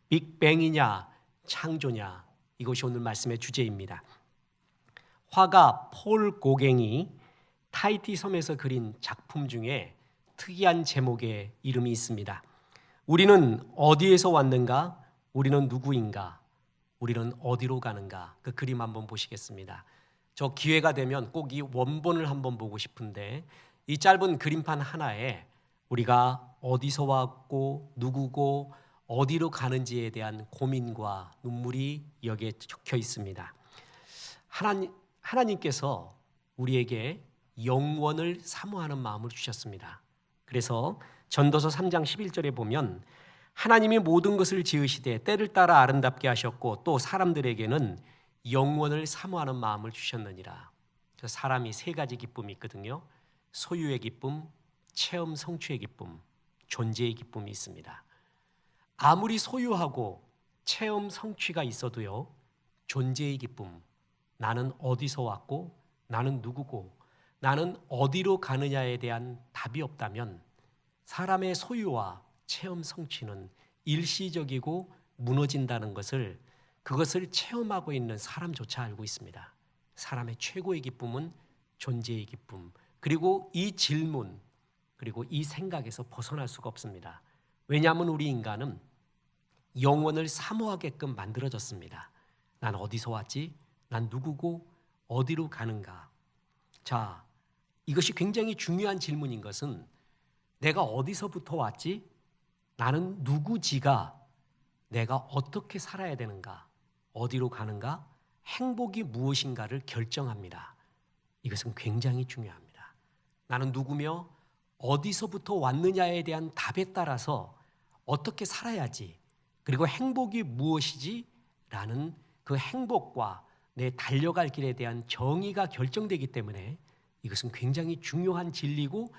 빅뱅이냐 창조냐, 이것이 오늘 말씀의 주제입니다. 화가 폴 고갱이 타히티 섬에서 그린 작품 중에 특이한 제목의 이름이 있습니다. 우리는 어디에서 왔는가? 우리는 누구인가? 우리는 어디로 가는가? 그 그림 한번 보시겠습니다. 저 기회가 되면 꼭 이 원본을 한번 보고 싶은데, 이 짧은 그림판 하나에 우리가 어디서 왔고 누구고 어디로 가는지에 대한 고민과 눈물이 여기에 적혀 있습니다. 하나님께서 우리에게 영원을 사모하는 마음을 주셨습니다. 그래서 전도서 3장 11절에 보면 하나님이 모든 것을 지으시되 때를 따라 아름답게 하셨고 또 사람들에게는 영원을 사모하는 마음을 주셨느니라. 사람이 세 가지 기쁨이 있거든요. 소유의 기쁨, 체험 성취의 기쁨, 존재의 기쁨이 있습니다. 아무리 소유하고 체험 성취가 있어도요, 존재의 기쁨, 나는 어디서 왔고 나는 누구고 나는 어디로 가느냐에 대한 답이 없다면 사람의 소유와 체험 성취는 일시적이고 무너진다는 것을, 그것을 체험하고 있는 사람조차 알고 있습니다. 사람의 최고의 기쁨은 존재의 기쁨, 그리고 이 질문, 그리고 이 생각에서 벗어날 수가 없습니다. 왜냐하면 우리 인간은 영원을 사모하게끔 만들어졌습니다. 난 어디서 왔지? 난 누구고 어디로 가는가? 자, 이것이 굉장히 중요한 질문인 것은 내가 어디서부터 왔지? 나는 누구지가 내가 어떻게 살아야 되는가? 어디로 가는가? 행복이 무엇인가를 결정합니다. 이것은 굉장히 중요합니다. 나는 누구며 어디서부터 왔느냐에 대한 답에 따라서 어떻게 살아야지, 그리고 행복이 무엇이지? 라는 그 행복과 내 달려갈 길에 대한 정의가 결정되기 때문에 이것은 굉장히 중요한 진리고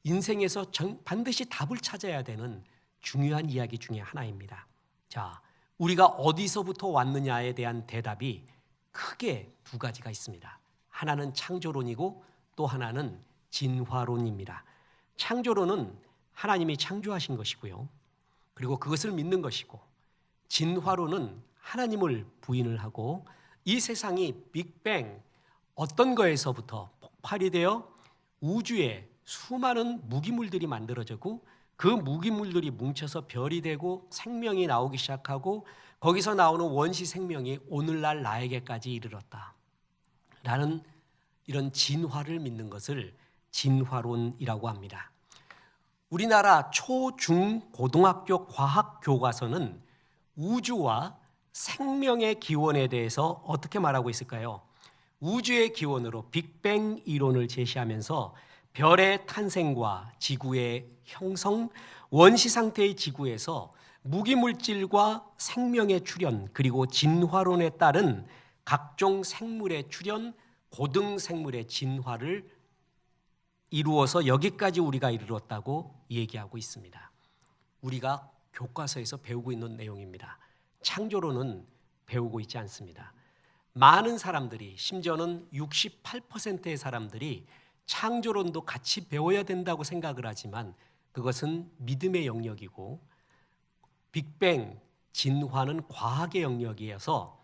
인생에서 반드시 답을 찾아야 되는 중요한 이야기 중에 하나입니다. 자, 우리가 어디서부터 왔느냐에 대한 대답이 크게 두 가지가 있습니다. 하나는 창조론이고 또 하나는 진화론입니다. 창조론은 하나님이 창조하신 것이고요, 그리고 그것을 믿는 것이고, 진화론은 하나님을 부인을 하고 이 세상이 빅뱅, 어떤 거에서부터 폭발이 되어 우주에 수많은 무기물들이 만들어지고 그 무기물들이 뭉쳐서 별이 되고 생명이 나오기 시작하고 거기서 나오는 원시 생명이 오늘날 나에게까지 이르렀다 라는 이런 진화를 믿는 것을 진화론이라고 합니다. 우리나라 초, 중, 고등학교 과학 교과서는 우주와 생명의 기원에 대해서 어떻게 말하고 있을까요? 우주의 기원으로 빅뱅 이론을 제시하면서 별의 탄생과 지구의 형성, 원시 상태의 지구에서 무기물질과 생명의 출현, 그리고 진화론에 따른 각종 생물의 출현, 고등생물의 진화를 이루어서 여기까지 우리가 이르렀다고 얘기하고 있습니다. 우리가 교과서에서 배우고 있는 내용입니다. 창조론은 배우고 있지 않습니다. 많은 사람들이, 심지어는 68%의 사람들이 창조론도 같이 배워야 된다고 생각을 하지만 그것은 믿음의 영역이고 빅뱅, 진화는 과학의 영역이어서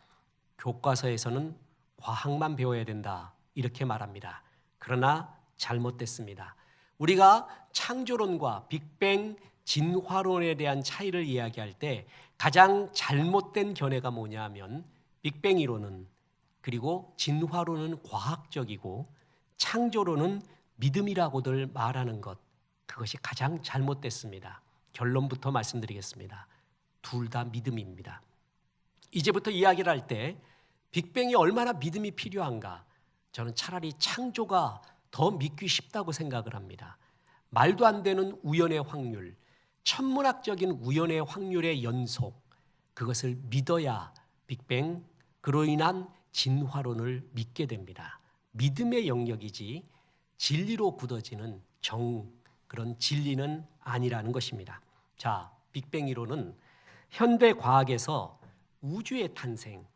교과서에서는 과학만 배워야 된다 이렇게 말합니다. 그러나 잘못됐습니다. 우리가 창조론과 빅뱅, 진화론에 대한 차이를 이야기할 때 가장 잘못된 견해가 뭐냐 하면 빅뱅 이론은, 그리고 진화론은 과학적이고 창조론은 믿음이라고들 말하는 것, 그것이 가장 잘못됐습니다. 결론부터 말씀드리겠습니다. 둘 다 믿음입니다. 이제부터 이야기를 할 때 빅뱅이 얼마나 믿음이 필요한가, 저는 차라리 창조가 더 믿기 쉽다고 생각을 합니다. 말도 안 되는 우연의 확률, 천문학적인 우연의 확률의 연속, 그것을 믿어야 빅뱅, 그로 인한 진화론을 믿게 됩니다. 믿음의 영역이지 진리로 굳어지는 그런 진리는 아니라는 것입니다. 자, 빅뱅 이론은 현대 과학에서 우주의 탄생,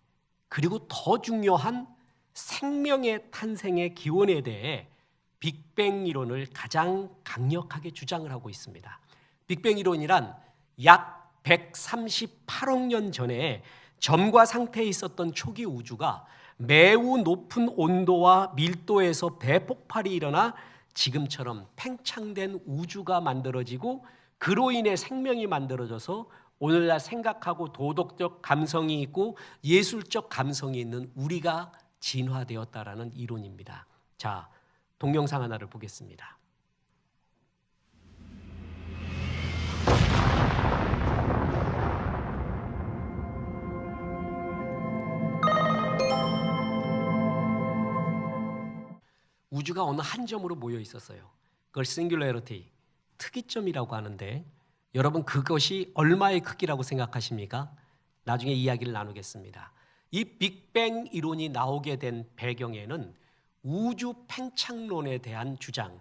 그리고 더 중요한 생명의 탄생의 기원에 대해 빅뱅 이론을 가장 강력하게 주장을 하고 있습니다. 빅뱅 이론이란 약 138억 년 전에 점과 상태에 있었던 초기 우주가 매우 높은 온도와 밀도에서 대폭발이 일어나 지금처럼 팽창된 우주가 만들어지고 그로 인해 생명이 만들어져서 오늘날 생각하고 도덕적 감성이 있고 예술적 감성이 있는 우리가 진화되었다라는 이론입니다. 자, 동영상 하나를 보겠습니다. 우주가 어느 한 점으로 모여 있었어요. 그걸 싱귤러리티, 특이점이라고 하는데 여러분 그것이 얼마의 크기라고 생각하십니까? 나중에 이야기를 나누겠습니다. 이 빅뱅 이론이 나오게 된 배경에는 우주 팽창론에 대한 주장,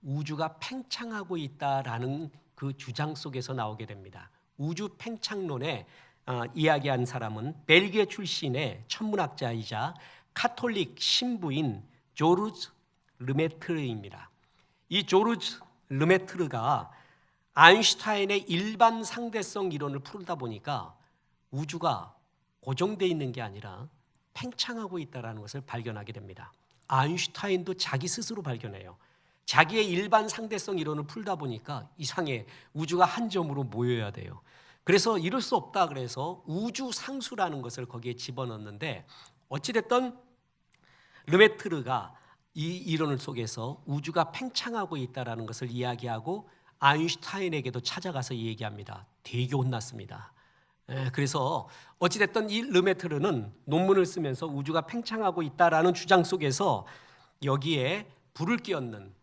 우주가 팽창하고 있다라는 그 주장 속에서 나오게 됩니다. 우주 팽창론에 이야기한 사람은 벨기에 출신의 천문학자이자 카톨릭 신부인 조르즈 르메트르입니다. 이 조르즈 르메트르가 아인슈타인의 일반 상대성 이론을 풀다 보니까 우주가 고정되어 있는 게 아니라 팽창하고 있다는 것을 발견하게 됩니다. 아인슈타인도 자기 스스로 발견해요. 자기의 일반 상대성 이론을 풀다 보니까 이상해, 우주가 한 점으로 모여야 돼요. 그래서 이럴 수 없다 그래서 우주 상수라는 것을 거기에 집어넣는데 어찌됐든 르메트르가 이 이론을 속에서 우주가 팽창하고 있다는 것을 이야기하고 아인슈타인에게도 찾아가서 얘기합니다. 되게 혼났습니다. 그래서 어찌됐든 이 르메트르는 논문을 쓰면서 우주가 팽창하고 있다라는 주장 속에서 여기에 불을 끼얹는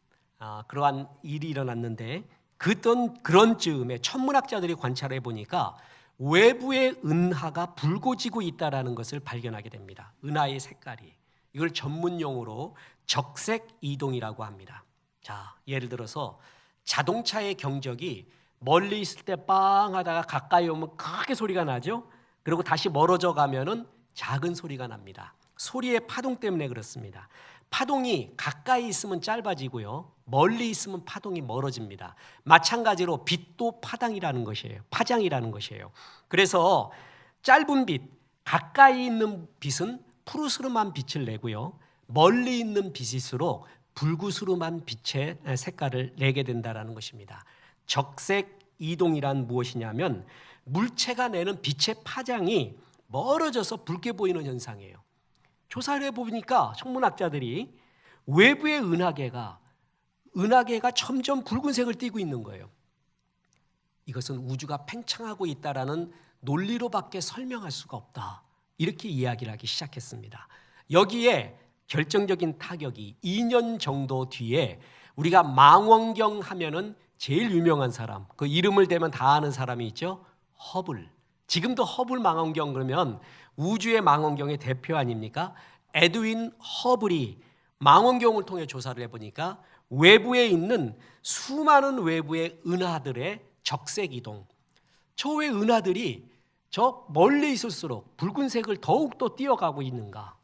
그러한 일이 일어났는데 그런 즈음에 천문학자들이 관찰해 보니까 외부의 은하가 붉어지고 있다라는 것을 발견하게 됩니다. 은하의 색깔이. 이걸 전문 용어로 적색 이동이라고 합니다. 자, 예를 들어서 자동차의 경적이 멀리 있을 때 빵 하다가 가까이 오면 크게 소리가 나죠. 그리고 다시 멀어져 가면은 작은 소리가 납니다. 소리의 파동 때문에 그렇습니다. 파동이 가까이 있으면 짧아지고요, 멀리 있으면 파동이 멀어집니다. 마찬가지로 빛도 파장이라는 것이에요. 그래서 짧은 빛, 가까이 있는 빛은 푸르스름한 빛을 내고요, 멀리 있는 빛일수록 붉으스름한 빛의 색깔을 내게 된다는 것입니다. 적색 이동이란 무엇이냐면 물체가 내는 빛의 파장이 멀어져서 붉게 보이는 현상이에요. 조사를 해보니까 천문학자들이 외부의 은하계가 점점 붉은색을 띠고 있는 거예요. 이것은 우주가 팽창하고 있다라는 논리로밖에 설명할 수가 없다, 이렇게 이야기를 하기 시작했습니다. 여기에 결정적인 타격이 2년 정도 뒤에 우리가 망원경 하면은 제일 유명한 사람, 그 이름을 대면 다 아는 사람이 있죠. 허블. 지금도 허블 망원경 그러면 우주의 망원경의 대표 아닙니까? 에드윈 허블이 망원경을 통해 조사를 해보니까 외부에 있는 수많은 외부의 은하들의 적색 이동, 저 왜 은하들이 저 멀리 있을수록 붉은색을 더욱더 띄어가고 있는가?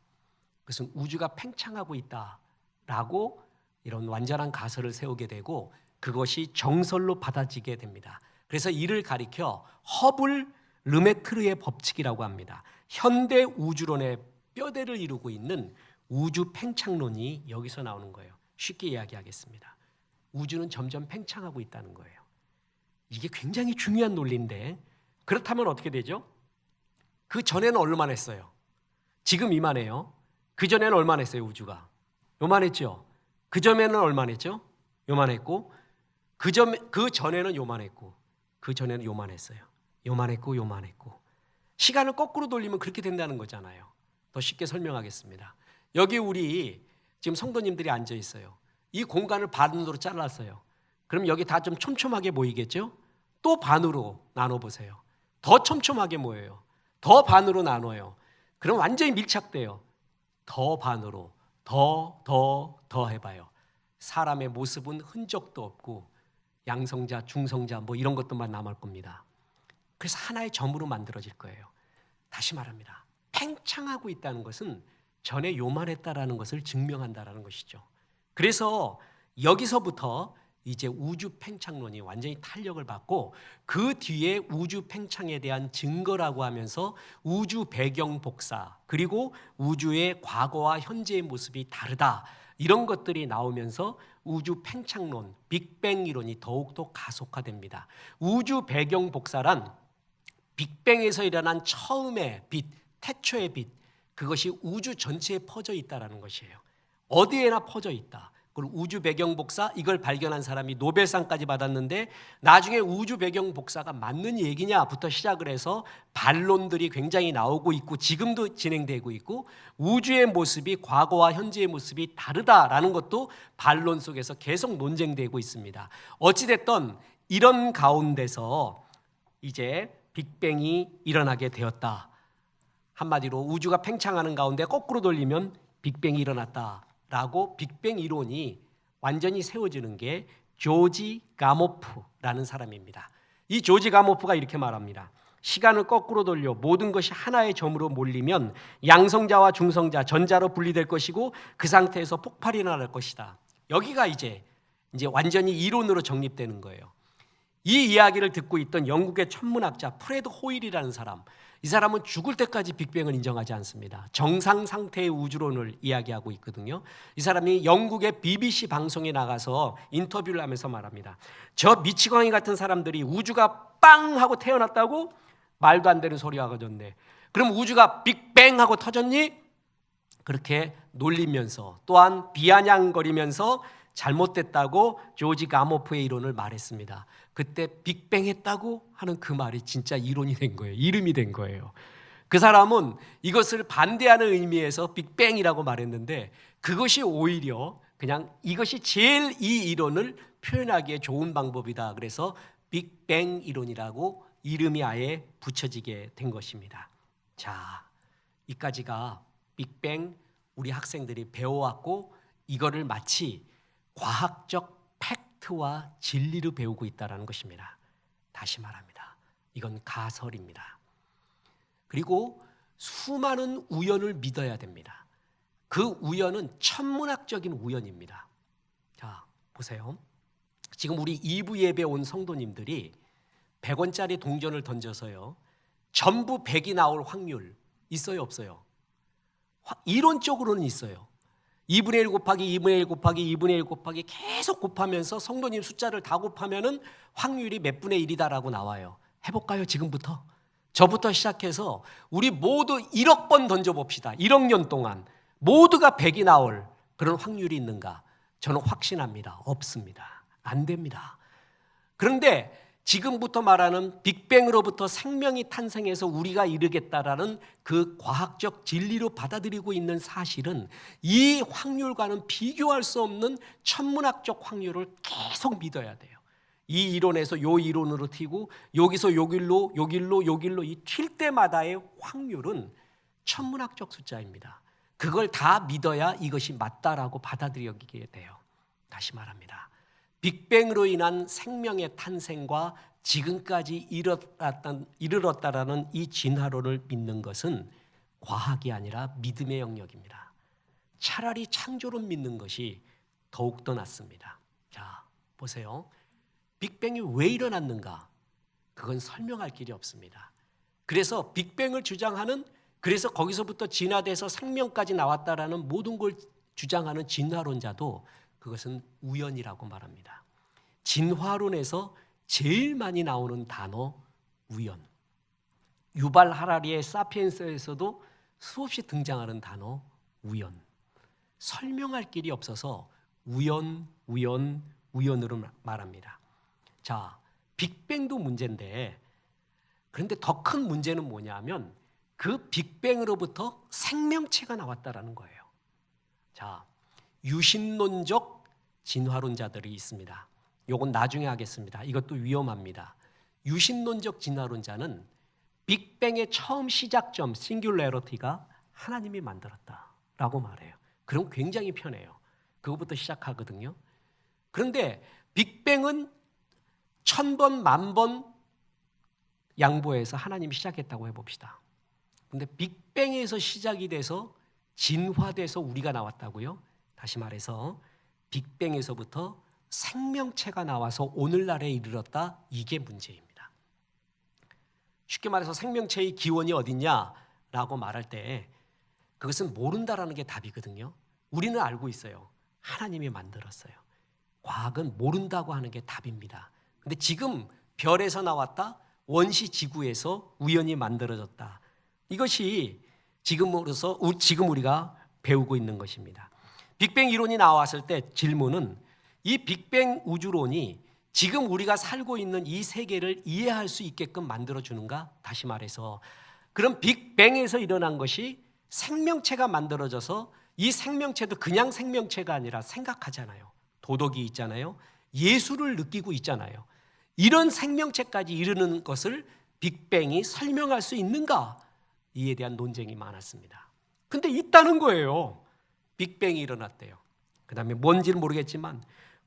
그것은 우주가 팽창하고 있다라고 이런 완전한 가설을 세우게 되고 그것이 정설로 받아지게 됩니다. 그래서 이를 가리켜 허블 르메트르의 법칙이라고 합니다. 현대 우주론의 뼈대를 이루고 있는 우주 팽창론이 여기서 나오는 거예요. 쉽게 이야기하겠습니다. 우주는 점점 팽창하고 있다는 거예요. 이게 굉장히 중요한 논리인데 그렇다면 어떻게 되죠? 그 전에는 얼마나 했어요? 지금 이만해요. 그 전에는 얼마나 했어요? 우주가 요만했죠. 그 전에는 얼마나 했죠? 요만했고 그 전에는 요만했고 그 전에는 요만했어요. 요만했고 시간을 거꾸로 돌리면 그렇게 된다는 거잖아요. 더 쉽게 설명하겠습니다. 여기 우리 지금 성도님들이 앉아 있어요. 이 공간을 반으로 잘랐어요. 그럼 여기 다 좀 촘촘하게 보이겠죠? 또 반으로 나눠보세요. 더 촘촘하게 모여요. 더 반으로 나눠요. 그럼 완전히 밀착돼요. 더 반으로 더 해봐요. 사람의 모습은 흔적도 없고 양성자, 중성자 뭐 이런 것들만 남을 겁니다. 그래서 하나의 점으로 만들어질 거예요. 다시 말합니다. 팽창하고 있다는 것은 전에 요만했다라는 것을 증명한다라는 것이죠. 그래서 여기서부터 이제 우주 팽창론이 완전히 탄력을 받고 그 뒤에 우주 팽창에 대한 증거라고 하면서 우주 배경 복사 그리고 우주의 과거와 현재의 모습이 다르다 이런 것들이 나오면서 우주 팽창론, 빅뱅 이론이 더욱더 가속화됩니다. 우주 배경 복사란 빅뱅에서 일어난 처음의 빛, 태초의 빛 그것이 우주 전체에 퍼져 있다는 것이에요. 어디에나 퍼져 있다. 그리고 우주 배경 복사 이걸 발견한 사람이 노벨상까지 받았는데 나중에 우주 배경 복사가 맞는 얘기냐부터 시작을 해서 반론들이 굉장히 나오고 있고 지금도 진행되고 있고 우주의 모습이 과거와 현재의 모습이 다르다라는 것도 반론 속에서 계속 논쟁되고 있습니다. 어찌됐든 이런 가운데서 이제 빅뱅이 일어나게 되었다. 한마디로 우주가 팽창하는 가운데 거꾸로 돌리면 빅뱅이 일어났다라고 빅뱅 이론이 완전히 세워지는 게 조지 가모프라는 사람입니다. 이 조지 가모프가 이렇게 말합니다. 시간을 거꾸로 돌려 모든 것이 하나의 점으로 몰리면 양성자와 중성자, 전자로 분리될 것이고 그 상태에서 폭발이 일어날 것이다. 여기가 이제 완전히 이론으로 정립되는 거예요. 이 이야기를 듣고 있던 영국의 천문학자 프레드 호일이라는 사람, 이 사람은 죽을 때까지 빅뱅을 인정하지 않습니다. 정상 상태의 우주론을 이야기하고 있거든요. 이 사람이 영국의 BBC 방송에 나가서 인터뷰를 하면서 말합니다. 저 미치광이 같은 사람들이 우주가 빵 하고 태어났다고? 말도 안 되는 소리 하거든요. 그럼 우주가 빅뱅 하고 터졌니? 그렇게 놀리면서 또한 비아냥거리면서 잘못됐다고 조지 가모프의 이론을 말했습니다. 그때 빅뱅 했다고 하는 그 말이 진짜 이론이 된 거예요. 이름이 된 거예요. 그 사람은 이것을 반대하는 의미에서 빅뱅이라고 말했는데 그것이 오히려 그냥 이것이 제일 이 이론을 표현하기에 좋은 방법이다. 그래서 빅뱅 이론이라고 이름이 아예 붙여지게 된 것입니다. 자, 이까지가 빅뱅 우리 학생들이 배워왔고 이거를 마치 과학적 팩트와 진리를 배우고 있다는 것입니다. 다시 말합니다. 이건 가설입니다. 그리고 수많은 우연을 믿어야 됩니다. 그 우연은 천문학적인 우연입니다. 자, 보세요. 지금 우리 2부 예배 온 성도님들이 100원짜리 동전을 던져서요. 전부 100이 나올 확률 있어요, 없어요? 이론적으로는 있어요. 2분의 1 곱하기 2분의 1 곱하기 2분의 1 곱하기 계속 곱하면서 성도님 숫자를 다 곱하면은 확률이 몇 분의 1이다라고 나와요. 해볼까요? 지금부터. 저부터 시작해서 우리 모두 1억 번 던져봅시다. 1억 년 동안 모두가 100이 나올 그런 확률이 있는가? 저는 확신합니다. 없습니다. 안 됩니다. 그런데 지금부터 말하는 빅뱅으로부터 생명이 탄생해서 우리가 이르겠다라는 그 과학적 진리로 받아들이고 있는 사실은 이 확률과는 비교할 수 없는 천문학적 확률을 계속 믿어야 돼요. 이 이론에서 요 이론으로 튀고 여기서 요 길로 이 튈 때마다의 확률은 천문학적 숫자입니다. 그걸 다 믿어야 이것이 맞다라고 받아들이게 돼요. 다시 말합니다. 빅뱅으로 인한 생명의 탄생과 지금까지 이르렀다라는 이 진화론을 믿는 것은 과학이 아니라 믿음의 영역입니다. 차라리 창조론 믿는 것이 더욱더 낫습니다. 자, 보세요. 빅뱅이 왜 일어났는가? 그건 설명할 길이 없습니다. 그래서 빅뱅을 주장하는 그래서 거기서부터 진화돼서 생명까지 나왔다라는 모든 걸 주장하는 진화론자도 그것은 우연이라고 말합니다. 진화론에서 제일 많이 나오는 단어 우연. 유발 하라리의 사피엔스에서도 수없이 등장하는 단어 우연. 설명할 길이 없어서 우연으로 말합니다. 자, 빅뱅도 문제인데 그런데 더 큰 문제는 뭐냐면 그 빅뱅으로부터 생명체가 나왔다라는 거예요. 자, 유신론적 진화론자들이 있습니다. 이건 나중에 하겠습니다. 이것도 위험합니다. 유신론적 진화론자는 빅뱅의 처음 시작점 싱귤레러티가 하나님이 만들었다라고 말해요. 그럼 굉장히 편해요. 그것부터 시작하거든요. 그런데 빅뱅은 1000번, 10,000번 양보해서 하나님이 시작했다고 해봅시다. 그런데 빅뱅에서 시작이 돼서 진화돼서 우리가 나왔다고요? 다시 말해서 빅뱅에서부터 생명체가 나와서 오늘날에 이르렀다. 이게 문제입니다. 쉽게 말해서 생명체의 기원이 어딨냐라고 말할 때 그것은 모른다라는 게 답이거든요. 우리는 알고 있어요. 하나님이 만들었어요. 과학은 모른다고 하는 게 답입니다. 근데 지금 별에서 나왔다, 원시 지구에서 우연히 만들어졌다. 이것이 지금 우리가 배우고 있는 것입니다. 빅뱅 이론이 나왔을 때 질문은 이 빅뱅 우주론이 지금 우리가 살고 있는 이 세계를 이해할 수 있게끔 만들어주는가? 다시 말해서 그럼 빅뱅에서 일어난 것이 생명체가 만들어져서 이 생명체도 그냥 생명체가 아니라 생각하잖아요. 도덕이 있잖아요. 예술을 느끼고 있잖아요. 이런 생명체까지 이르는 것을 빅뱅이 설명할 수 있는가? 이에 대한 논쟁이 많았습니다. 근데 있다는 거예요. 빅뱅이 일어났대요. 그 다음에 뭔지는 모르겠지만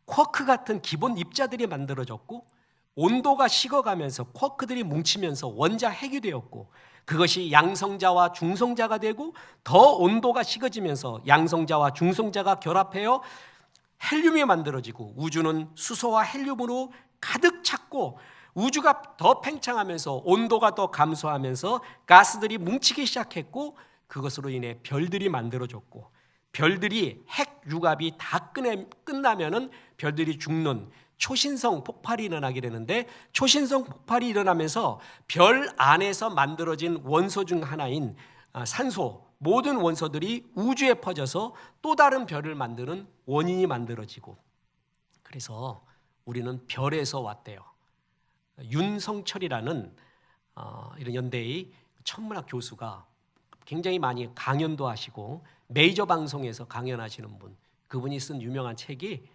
쿼크 같은 기본 입자들이 만들어졌고 온도가 식어가면서 쿼크들이 뭉치면서 원자 핵이 되었고 그것이 양성자와 중성자가 되고 더 온도가 식어지면서 양성자와 중성자가 결합하여 헬륨이 만들어지고 우주는 수소와 헬륨으로 가득 찼고 우주가 더 팽창하면서 온도가 더 감소하면서 가스들이 뭉치기 시작했고 그것으로 인해 별들이 만들어졌고 별들이 핵 융합이 다 끝나면은 별들이 죽는 초신성 폭발이 일어나게 되는데 초신성 폭발이 일어나면서 별 안에서 만들어진 원소 중 하나인 산소 모든 원소들이 우주에 퍼져서 또 다른 별을 만드는 원인이 만들어지고 그래서 우리는 별에서 왔대요. 윤성철이라는 이런 연대의 천문학 교수가 굉장히 많이 강연도 하시고 메이저 방송에서 강연하시는 분 그분이 쓴 유명한 책이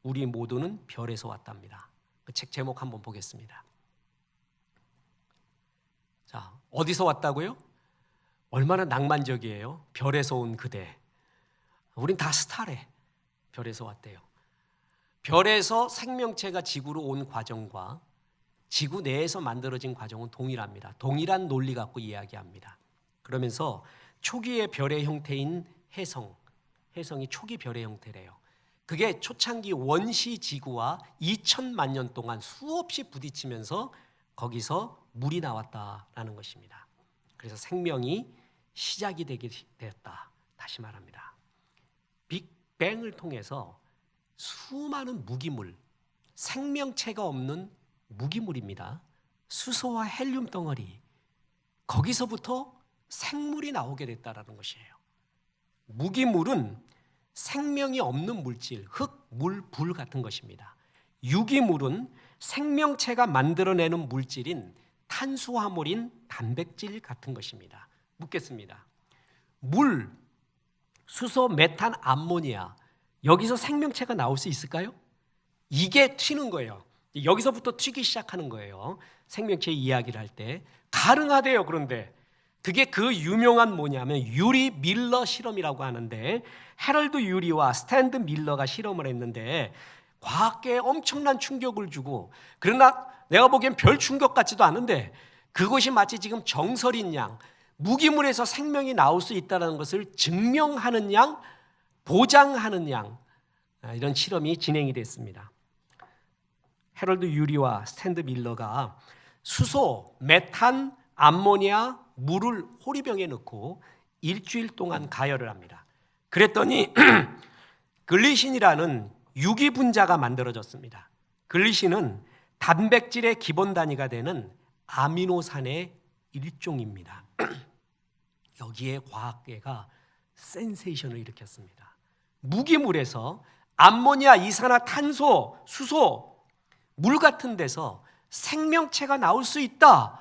우리 모두는 별에서 왔답니다. 그 책 제목 한번 보겠습니다. 자, 어디서 왔다고요? 얼마나 낭만적이에요. 별에서 온 그대. 우린 다 스타래. 별에서 왔대요. 별에서 생명체가 지구로 온 과정과 지구 내에서 만들어진 과정은 동일합니다. 동일한 논리 갖고 이야기합니다. 그러면서 초기의 별의 형태인 혜성이 초기 별의 형태래요. 그게 초창기 원시 지구와 2천만 년 동안 수없이 부딪히면서 거기서 물이 나왔다라는 것입니다. 그래서 생명이 시작이 되게 되었다. 다시 말합니다. 빅뱅을 통해서 수많은 무기물, 생명체가 없는 무기물입니다. 수소와 헬륨 덩어리, 거기서부터 생물이 나오게 됐다라는 것이에요. 무기물은 생명이 없는 물질, 흙, 물, 불 같은 것입니다. 유기물은 생명체가 만들어내는 물질인 탄수화물인 단백질 같은 것입니다. 묻겠습니다. 물, 수소, 메탄, 암모니아 여기서 생명체가 나올 수 있을까요? 이게 튀는 거예요. 여기서부터 튀기 시작하는 거예요. 생명체 이야기를 할 때 가능하대요. 그런데 그게 그 유명한 뭐냐면 유리 밀러 실험이라고 하는데 해럴드 유리와 스탠드 밀러가 실험을 했는데 과학계에 엄청난 충격을 주고 그러나 내가 보기엔 별 충격 같지도 않은데 그것이 마치 지금 정설인 양 무기물에서 생명이 나올 수 있다는 것을 증명하는 양 보장하는 양 이런 실험이 진행이 됐습니다. 해럴드 유리와 스탠드 밀러가 수소, 메탄, 암모니아, 물을 호리병에 넣고 일주일 동안 가열을 합니다. 그랬더니 글리신이라는 유기분자가 만들어졌습니다. 글리신은 단백질의 기본 단위가 되는 아미노산의 일종입니다. 여기에 과학계가 센세이션을 일으켰습니다. 무기물에서 암모니아, 이산화탄소, 수소, 물 같은 데서 생명체가 나올 수 있다.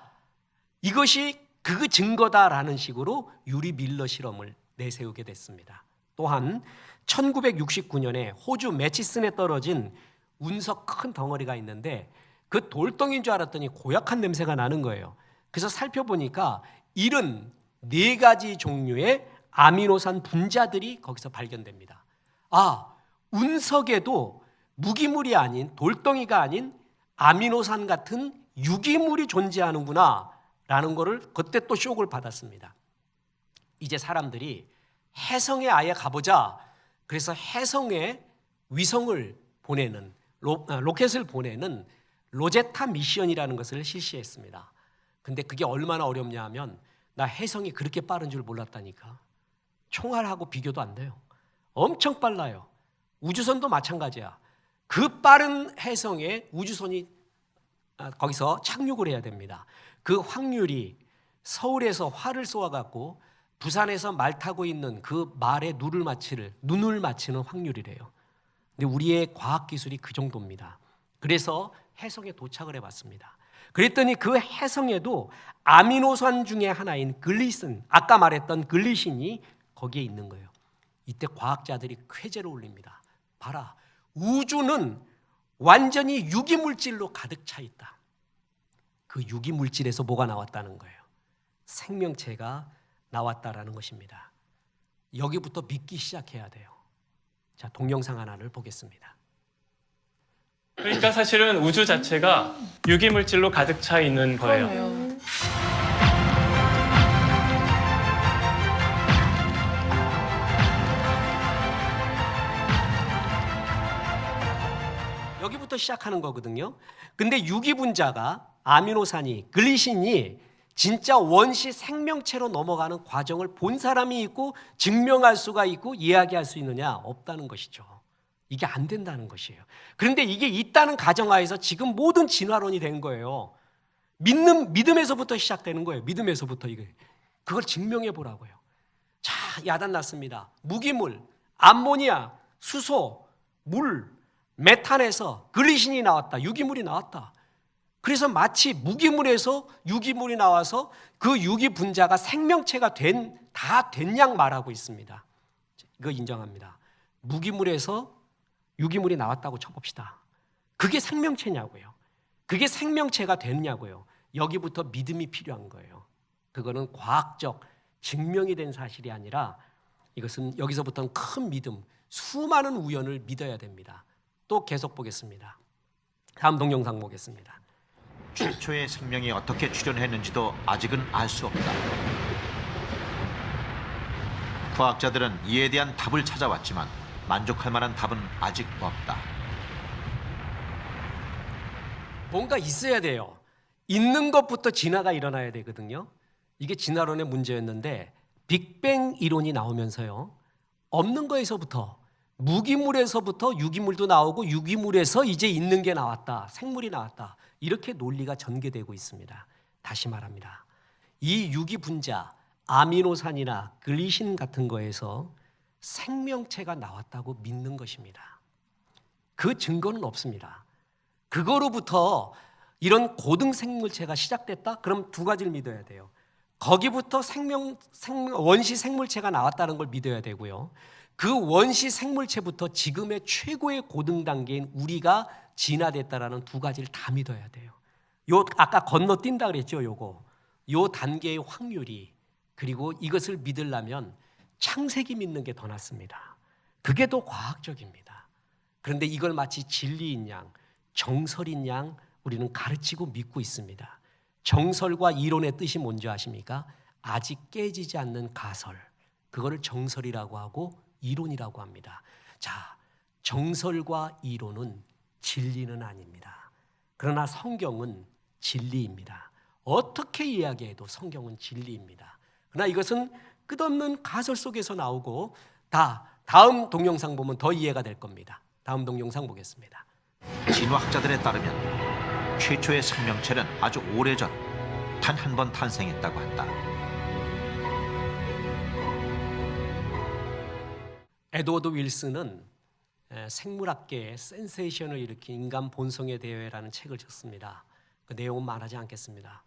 이것이 그 증거다라는 식으로 유리 밀러 실험을 내세우게 됐습니다. 또한 1969년에 호주 매치슨에 떨어진 운석 큰 덩어리가 있는데 그 돌덩이인 줄 알았더니 고약한 냄새가 나는 거예요. 그래서 살펴보니까 74가지 종류의 아미노산 분자들이 거기서 발견됩니다. 아, 운석에도 무기물이 아닌 돌덩이가 아닌 아미노산 같은 유기물이 존재하는구나 라는 거를 그때 또 쇼크를 받았습니다. 이제 사람들이 해성에 아예 가보자. 그래서 해성에 위성을 보내는 로켓을 보내는 로제타 미션이라는 것을 실시했습니다. 근데 그게 얼마나 어렵냐 하면 나 해성이 그렇게 빠른 줄 몰랐다니까. 총알하고 비교도 안 돼요. 엄청 빨라요. 우주선도 마찬가지야. 그 빠른 해성에 우주선이 거기서 착륙을 해야 됩니다. 그 확률이 서울에서 활을 쏘아갖고 부산에서 말 타고 있는 그 말에 눈을 맞히는 확률이래요. 근데 우리의 과학기술이 그 정도입니다. 그래서 해성에 도착을 해봤습니다. 그랬더니 그 해성에도 아미노산 중에 하나인 글리신, 아까 말했던 글리신이 거기에 있는 거예요. 이때 과학자들이 쾌재를 올립니다. 봐라, 우주는 완전히 유기물질로 가득 차 있다. 그 유기물질에서 뭐가 나왔다는 거예요? 생명체가 나왔다라는 것입니다. 여기부터 믿기 시작해야 돼요. 자, 동영상 하나를 보겠습니다. 그러니까 사실은 우주 자체가 유기물질로 가득 차 있는 거예요. 그러네요. 여기부터 시작하는 거거든요. 근데 유기분자가 아미노산이 글리신이 진짜 원시 생명체로 넘어가는 과정을 본 사람이 있고 증명할 수가 있고 이야기할 수 있느냐? 없다는 것이죠. 이게 안 된다는 것이에요. 그런데 이게 있다는 가정하에서 지금 모든 진화론이 된 거예요. 믿음에서부터 시작되는 거예요. 믿음에서부터 그걸 증명해 보라고요. 자, 야단 났습니다. 무기물, 암모니아, 수소, 물, 메탄에서 글리신이 나왔다. 유기물이 나왔다. 그래서 마치 무기물에서 유기물이 나와서 그 유기 분자가 생명체가 다 된 양 말하고 있습니다. 이거 인정합니다. 무기물에서 유기물이 나왔다고 쳐봅시다. 그게 생명체냐고요. 그게 생명체가 됐냐고요. 여기부터 믿음이 필요한 거예요. 그거는 과학적 증명이 된 사실이 아니라 이것은 여기서부터는 큰 믿음, 수많은 우연을 믿어야 됩니다. 또 계속 보겠습니다. 다음 동영상 보겠습니다. 최초의 생명이 어떻게 출현했는지도 아직은 알 수 없다. 과학자들은 이에 대한 답을 찾아왔지만 만족할 만한 답은 아직 없다. 뭔가 있어야 돼요. 있는 것부터 진화가 일어나야 되거든요. 이게 진화론의 문제였는데 빅뱅 이론이 나오면서요. 없는 거에서부터 무기물에서부터 유기물도 나오고 유기물에서 이제 있는 게 나왔다. 생물이 나왔다. 이렇게 논리가 전개되고 있습니다. 다시 말합니다. 이 유기 분자, 아미노산이나 글리신 같은 거에서 생명체가 나왔다고 믿는 것입니다. 그 증거는 없습니다. 그거로부터 이런 고등 생물체가 시작됐다? 그럼 두 가지를 믿어야 돼요. 거기부터 원시 생물체가 나왔다는 걸 믿어야 되고요. 그 원시 생물체부터 지금의 최고의 고등 단계인 우리가 진화됐다라는 두 가지를 다 믿어야 돼요. 아까 건너뛴다 그랬죠, 요 단계의 확률이. 그리고 이것을 믿으려면 창세기 믿는 게 더 낫습니다. 그게 더 과학적입니다. 그런데 이걸 마치 진리인 양, 정설인 양 우리는 가르치고 믿고 있습니다. 정설과 이론의 뜻이 뭔지 아십니까? 아직 깨지지 않는 가설. 그거를 정설이라고 하고 이론이라고 합니다. 자, 정설과 이론은 진리는 아닙니다. 그러나 성경은 진리입니다. 어떻게 이야기해도 성경은 진리입니다. 그러나 이것은 끝없는 가설 속에서 나오고 다음 동영상 보면 더 이해가 될 겁니다. 다음 동영상 보겠습니다. 진화학자들에 따르면 최초의 생명체는 아주 오래전 단 한 번 탄생했다고 한다. 에드워드 윌슨은 생물학계에 센세이션을 일으킨 인간 본성의 대회라는 책을 썼습니다. 그 내용은 말하지 않겠습니다.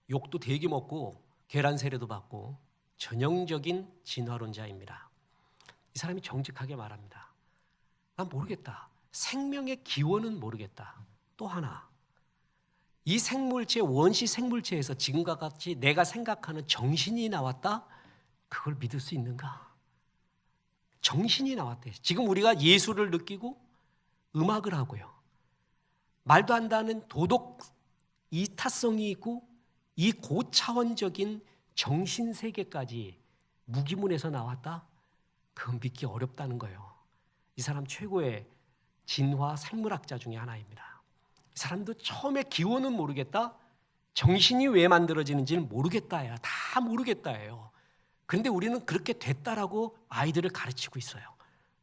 욕도 되게 먹고 계란 세례도 받고 전형적인 진화론자입니다. 이 사람이 정직하게 말합니다. 난 모르겠다. 생명의 기원은 모르겠다. 또 하나, 이 생물체, 원시 생물체에서 지금과 같이 내가 생각하는 정신이 나왔다? 그걸 믿을 수 있는가? 정신이 나왔대. 지금 우리가 예술을 느끼고 음악을 하고요. 말도 안 되는 도덕 이타성이 있고 이 고차원적인 정신세계까지 무기문에서 나왔다? 그건 믿기 어렵다는 거예요. 이 사람 최고의 진화 생물학자 중에 하나입니다. 이 사람도 처음에 기원은 모르겠다, 정신이 왜 만들어지는지는 모르겠다야, 다 모르겠다예요. 그런데 우리는 그렇게 됐다라고 아이들을 가르치고 있어요,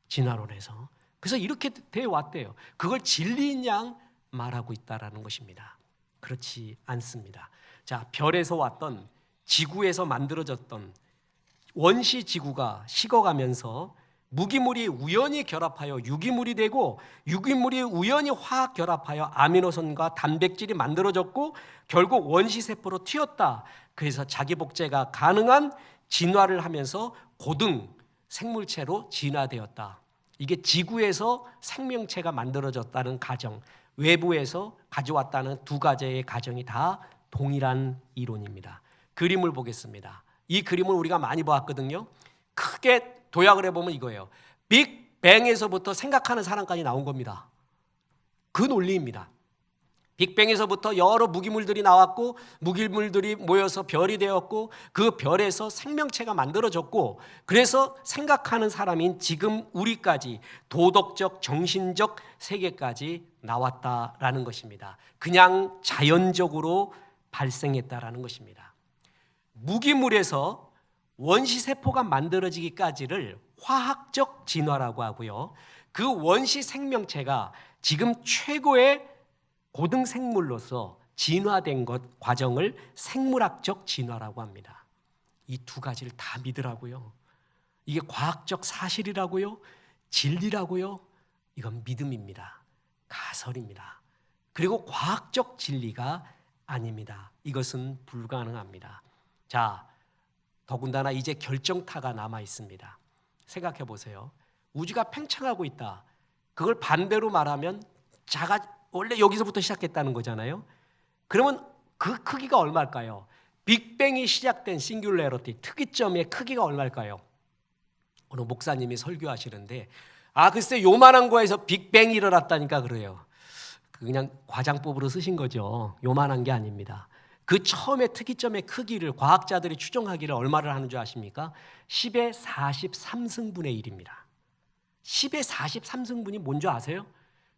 진화론에서. 그래서 이렇게 돼 왔대요. 그걸 진리인 양 말하고 있다라는 것입니다. 그렇지 않습니다. 자, 별에서 왔던, 지구에서 만들어졌던 원시 지구가 식어가면서 무기물이 우연히 결합하여 유기물이 되고, 유기물이 우연히 화학 결합하여 아미노산과 단백질이 만들어졌고, 결국 원시 세포로 튀었다. 그래서 자기 복제가 가능한 진화를 하면서 고등 생물체로 진화되었다. 이게 지구에서 생명체가 만들어졌다는 가정, 외부에서 가져왔다는 두 가지의 가정이 다 동일한 이론입니다. 그림을 보겠습니다. 이 그림을 우리가 많이 보았거든요. 크게 도약을 해보면 이거예요. 빅뱅에서부터 생각하는 사람까지 나온 겁니다. 그 논리입니다. 빅뱅에서부터 여러 무기물들이 나왔고, 무기물들이 모여서 별이 되었고, 그 별에서 생명체가 만들어졌고, 그래서 생각하는 사람인 지금 우리까지 도덕적, 정신적 세계까지 나왔다라는 것입니다. 그냥 자연적으로 발생했다라는 것입니다. 무기물에서 원시 세포가 만들어지기까지를 화학적 진화라고 하고요. 그 원시 생명체가 지금 최고의 고등생물로서 진화된 것 과정을 생물학적 진화라고 합니다. 이 두 가지를 다 믿으라고요. 이게 과학적 사실이라고요, 진리라고요. 이건 믿음입니다. 가설입니다. 그리고 과학적 진리가 아닙니다. 이것은 불가능합니다. 자, 더군다나 이제 결정타가 남아 있습니다. 생각해 보세요. 우주가 팽창하고 있다. 그걸 반대로 말하면 원래 여기서부터 시작했다는 거잖아요. 그러면 그 크기가 얼마일까요? 빅뱅이 시작된 싱귤레러티, 특이점의 크기가 얼마일까요? 오늘 목사님이 설교하시는데, 글쎄 요만한 거에서 빅뱅이 일어났다니까 그래요. 그냥 과장법으로 쓰신 거죠. 요만한 게 아닙니다. 그 처음에 특이점의 크기를 과학자들이 추정하기를 얼마를 하는 줄 아십니까? 10의 43승분의 1입니다. 10의 43승분이 뭔지 아세요?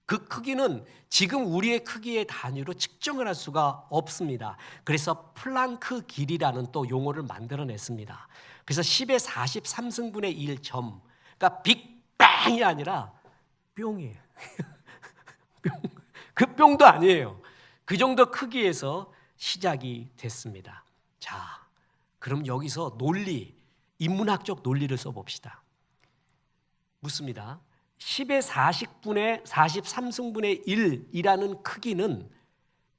그 크기는 지금 우리의 크기의 단위로 측정을 할 수가 없습니다. 그래서 플랑크 길이라는 또 용어를 만들어냈습니다. 그래서 10의 43승분의 1점, 그러니까 빅뱅이 아니라 뿅이에요. 그 뿅도 아니에요. 그 정도 크기에서 시작이 됐습니다. 자, 그럼 여기서 논리, 인문학적 논리를 써봅시다. 묻습니다. 10의 43승분의 1이라는 크기는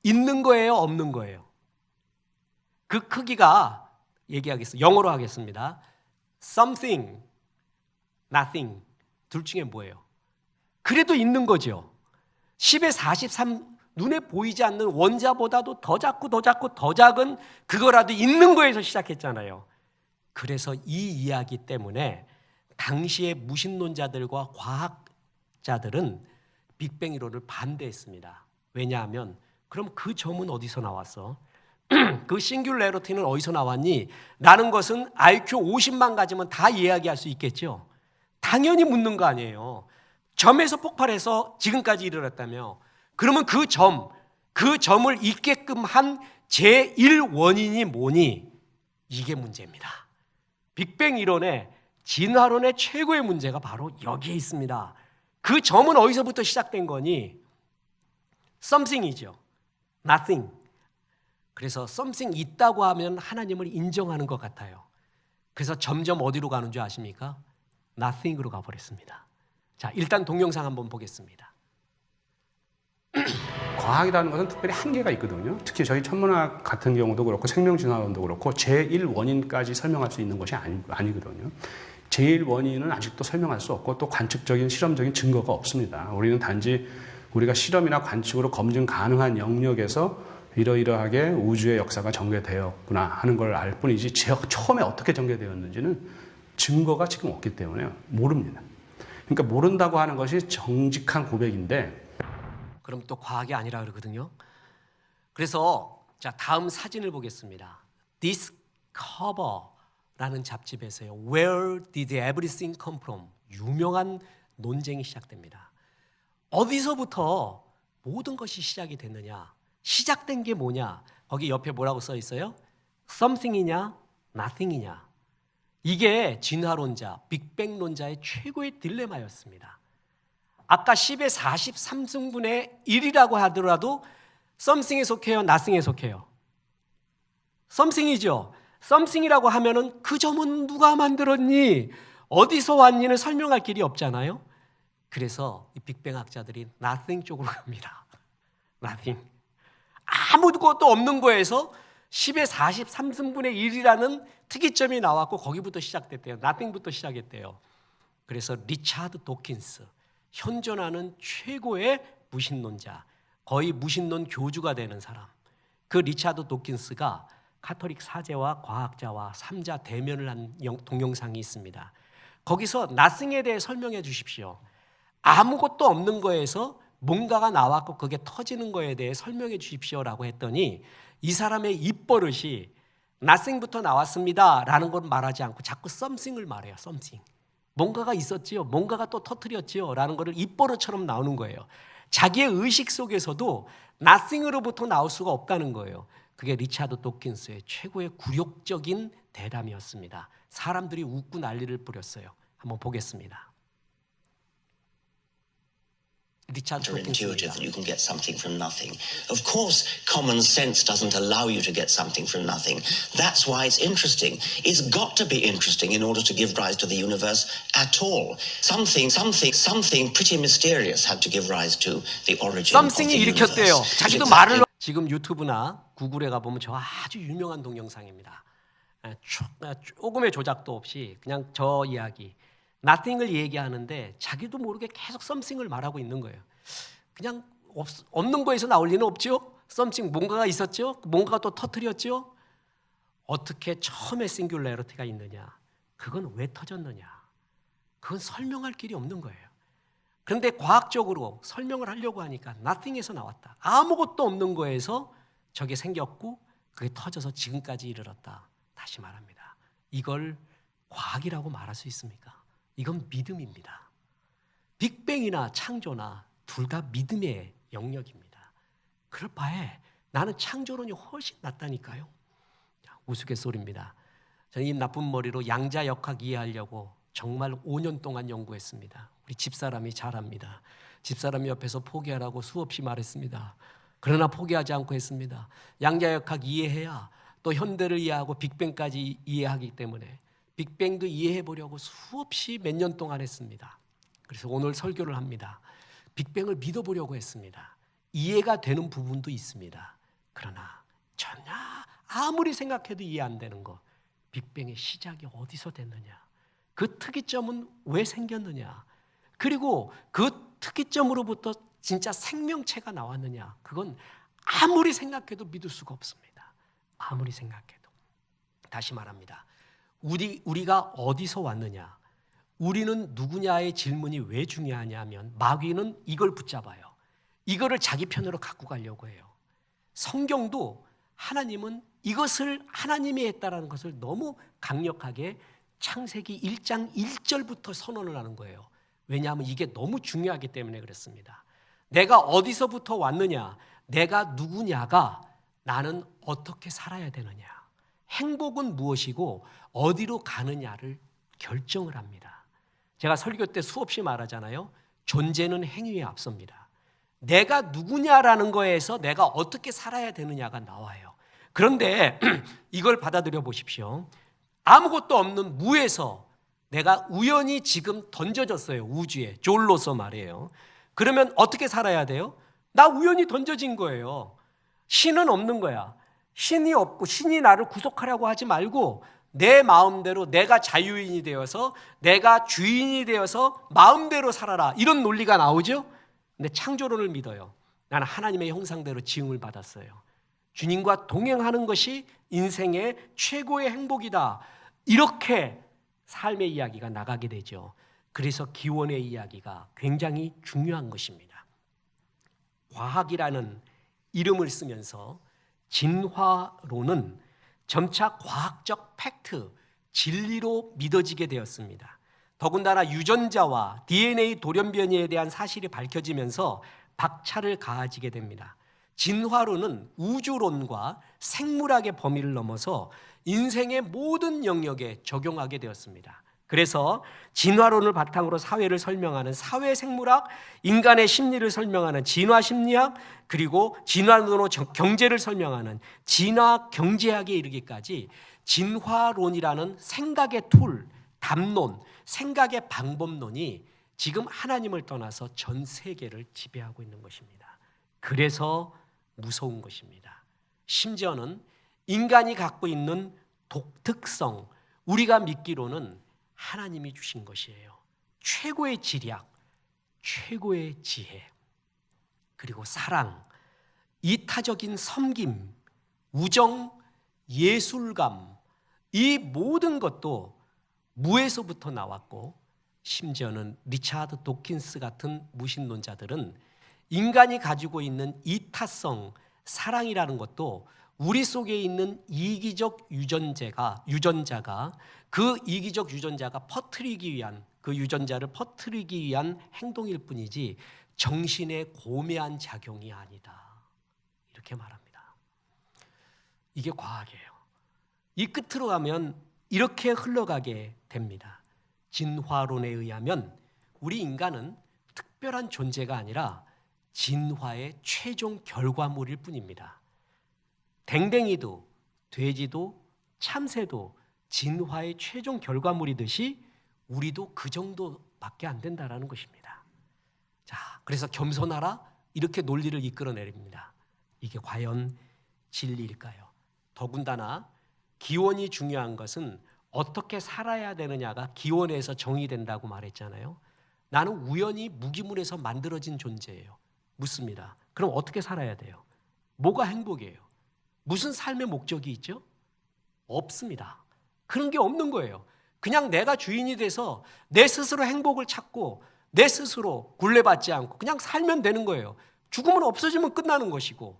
있는 거예요, 없는 거예요? 그 크기가 얘기하겠습니다. 영어로 하겠습니다. Something, nothing. 둘 중에 뭐예요? 그래도 있는 거죠. 10의 43, 눈에 보이지 않는 원자보다도 더 작고 더 작고 더 작은 그거라도 있는 거에서 시작했잖아요. 그래서 이 이야기 때문에 당시의 무신론자들과 과학자들은 빅뱅 이론을 반대했습니다. 왜냐하면 그럼 그 점은 어디서 나왔어? 그 싱귤레러티는 어디서 나왔니? 라는 것은 IQ 50만 가지면 다 이야기할 수 있겠죠. 당연히 묻는 거 아니에요. 점에서 폭발해서 지금까지 이르렀다며. 그러면 그 점을 있게끔 한 제1원인이 뭐니? 이게 문제입니다. 빅뱅 이론의 진화론의 최고의 문제가 바로 여기에 있습니다. 그 점은 어디서부터 시작된 거니? something이죠. nothing. 그래서 something 있다고 하면 하나님을 인정하는 것 같아요. 그래서 점점 어디로 가는 줄 아십니까? nothing으로 가버렸습니다. 자, 일단 동영상 한번 보겠습니다. 과학이라는 것은 특별히 한계가 있거든요. 특히 저희 천문학 같은 경우도 그렇고 생명진화론도 그렇고 제1원인까지 설명할 수 있는 것이 아니거든요. 제1원인은 아직도 설명할 수 없고 또 관측적인 실험적인 증거가 없습니다. 우리는 단지 우리가 실험이나 관측으로 검증 가능한 영역에서 이러이러하게 우주의 역사가 전개되었구나 하는 걸 알 뿐이지 처음에 어떻게 전개되었는지는 증거가 지금 없기 때문에 모릅니다. 그러니까 모른다고 하는 것이 정직한 고백인데, 그럼 또 과학이 아니라 그러거든요. 그래서 자, 다음 사진을 보겠습니다. Discover라는 잡지에서요. Where did everything come from? 유명한 논쟁이 시작됩니다. 어디서부터 모든 것이 시작이 됐느냐? 시작된 게 뭐냐? 거기 옆에 뭐라고 써 있어요? something이냐, nothing이냐. 이게 진화론자, 빅뱅론자의 최고의 딜레마였습니다. 아까 10의 43승분의 1이라고 하더라도 something에 속해요, nothing에 속해요? something이죠. something이라고 하면은 그 점은 누가 만들었니? 어디서 왔니는 설명할 길이 없잖아요. 그래서 이 빅뱅학자들이 nothing 쪽으로 갑니다. nothing. 아무것도 없는 거에서 10의 43승분의 1이라는 특이점이 나왔고 거기부터 시작됐대요. nothing부터 시작했대요. 그래서 리차드 도킨스, 현존하는 최고의 무신론자, 거의 무신론 교주가 되는 사람, 그 리차드 도킨스가 카톨릭 사제와 과학자와 3자 대면을 한 동영상이 있습니다. 거기서 nothing에 대해 설명해 주십시오. 아무것도 없는 거에서 뭔가가 나왔고 그게 터지는 거에 대해 설명해 주십시오라고 했더니 이 사람의 입버릇이 nothing부터 나왔습니다 라는 걸 말하지 않고 자꾸 something을 말해요. something. 뭔가가 있었지요. 뭔가가 또 터뜨렸지요 라는 거를 입버릇처럼 나오는 거예요. 자기의 의식 속에서도 nothing으로부터 나올 수가 없다는 거예요. 그게 리차드 도킨스의 최고의 굴욕적인 대담이었습니다. 사람들이 웃고 난리를 뿌렸어요. 한번 보겠습니다. 리차드 Intuitive 도킨스입니다. that you can get something from nothing. Of course, common sense doesn't allow you to get something from nothing. That's why it's interesting. It's got to be interesting in order to give rise to the universe at all. Something pretty mysterious had to give rise to the origin of 썸씽이 the 일으켰대요. universe. 자기도 Exactly. 말을 지금 유튜브나 구글에 가보면 저 아주 유명한 동영상입니다. 조금의 조작도 없이 그냥 저 이야기 nothing을 얘기하는데 자기도 모르게 계속 something을 말하고 있는 거예요. 그냥 없는 거에서 나올 리는 없죠. something 뭔가가 있었죠. 뭔가가 또 터뜨렸죠. 어떻게 처음에 싱귤레리티가 있느냐. 그건 왜 터졌느냐. 그건 설명할 길이 없는 거예요. 그런데 과학적으로 설명을 하려고 하니까 nothing에서 나왔다. 아무것도 없는 거에서 저게 생겼고 그게 터져서 지금까지 이르렀다. 다시 말합니다. 이걸 과학이라고 말할 수 있습니까? 이건 믿음입니다. 빅뱅이나 창조나 둘 다 믿음의 영역입니다. 그럴 바에 나는 창조론이 훨씬 낫다니까요. 우스갯소리입니다. 저는 이 나쁜 머리로 양자역학 이해하려고 정말 5년 동안 연구했습니다. 우리 집사람이 잘합니다. 집사람이 옆에서 포기하라고 수없이 말했습니다. 그러나 포기하지 않고 했습니다. 양자역학 이해해야 또 현대를 이해하고 빅뱅까지 이해하기 때문에 빅뱅도 이해해 보려고 수없이 몇 년 동안 했습니다. 그래서 오늘 설교를 합니다. 빅뱅을 믿어보려고 했습니다. 이해가 되는 부분도 있습니다. 그러나 전혀 아무리 생각해도 이해 안 되는 거. 빅뱅의 시작이 어디서 됐느냐. 그 특이점은 왜 생겼느냐. 그리고 그 특이점으로부터 진짜 생명체가 나왔느냐. 그건 아무리 생각해도 믿을 수가 없습니다. 아무리 생각해도. 다시 말합니다. 우리가 어디서 왔느냐, 우리는 누구냐의 질문이 왜 중요하냐면 마귀는 이걸 붙잡아요. 이거를 자기 편으로 갖고 가려고 해요. 성경도 하나님은 이것을 하나님이 했다라는 것을 너무 강력하게 창세기 1장 1절부터 선언을 하는 거예요. 왜냐하면 이게 너무 중요하기 때문에 그렇습니다. 내가 어디서부터 왔느냐, 내가 누구냐가 나는 어떻게 살아야 되느냐, 행복은 무엇이고 어디로 가느냐를 결정을 합니다. 제가 설교 때 수없이 말하잖아요. 존재는 행위에 앞섭니다. 내가 누구냐라는 거에서 내가 어떻게 살아야 되느냐가 나와요. 그런데 이걸 받아들여 보십시오. 아무것도 없는 무에서 내가 우연히 지금 던져졌어요. 우주에. 졸로서 말이에요. 그러면 어떻게 살아야 돼요? 나 우연히 던져진 거예요. 신은 없는 거야. 신이 없고 신이 나를 구속하려고 하지 말고 내 마음대로 내가 자유인이 되어서 내가 주인이 되어서 마음대로 살아라. 이런 논리가 나오죠. 근데 창조론을 믿어요. 나는 하나님의 형상대로 지음을 받았어요. 주님과 동행하는 것이 인생의 최고의 행복이다. 이렇게 삶의 이야기가 나가게 되죠. 그래서 기원의 이야기가 굉장히 중요한 것입니다. 과학이라는 이름을 쓰면서 진화론은 점차 과학적 팩트, 진리로 믿어지게 되었습니다. 더군다나 유전자와 DNA 돌연변이에 대한 사실이 밝혀지면서 박차를 가하지게 됩니다. 진화론은 우주론과 생물학의 범위를 넘어서 인생의 모든 영역에 적용하게 되었습니다. 그래서 진화론을 바탕으로 사회를 설명하는 사회생물학, 인간의 심리를 설명하는 진화심리학, 그리고 진화론으로 경제를 설명하는 진화경제학에 이르기까지 진화론이라는 생각의 툴, 담론, 생각의 방법론이 지금 하나님을 떠나서 전 세계를 지배하고 있는 것입니다. 그래서 무서운 것입니다. 심지어는 인간이 갖고 있는 독특성, 우리가 믿기로는 하나님이 주신 것이에요. 최고의 지략, 최고의 지혜, 그리고 사랑, 이타적인 섬김, 우정, 예술감, 이 모든 것도 무에서부터 나왔고, 심지어는 리차드 도킨스 같은 무신론자들은 인간이 가지고 있는 이타성, 사랑이라는 것도 우리 속에 있는 이기적 유전자가 그 이기적 유전자가 퍼뜨리기 위한, 그 유전자를 퍼뜨리기 위한 행동일 뿐이지 정신의 고매한 작용이 아니다, 이렇게 말합니다. 이게 과학이에요. 이 끝으로 가면 이렇게 흘러가게 됩니다. 진화론에 의하면 우리 인간은 특별한 존재가 아니라 진화의 최종 결과물일 뿐입니다. 댕댕이도, 돼지도, 참새도 진화의 최종 결과물이듯이 우리도 그 정도밖에 안 된다라는 것입니다. 자, 그래서 겸손하라, 이렇게 논리를 이끌어내립니다. 이게 과연 진리일까요? 더군다나 기원이 중요한 것은 어떻게 살아야 되느냐가 기원에서 정의된다고 말했잖아요. 나는 우연히 무기물에서 만들어진 존재예요. 묻습니다. 그럼 어떻게 살아야 돼요? 뭐가 행복이에요? 무슨 삶의 목적이 있죠? 없습니다. 그런 게 없는 거예요. 그냥 내가 주인이 돼서 내 스스로 행복을 찾고 내 스스로 굴레받지 않고 그냥 살면 되는 거예요. 죽으면 없어지면 끝나는 것이고,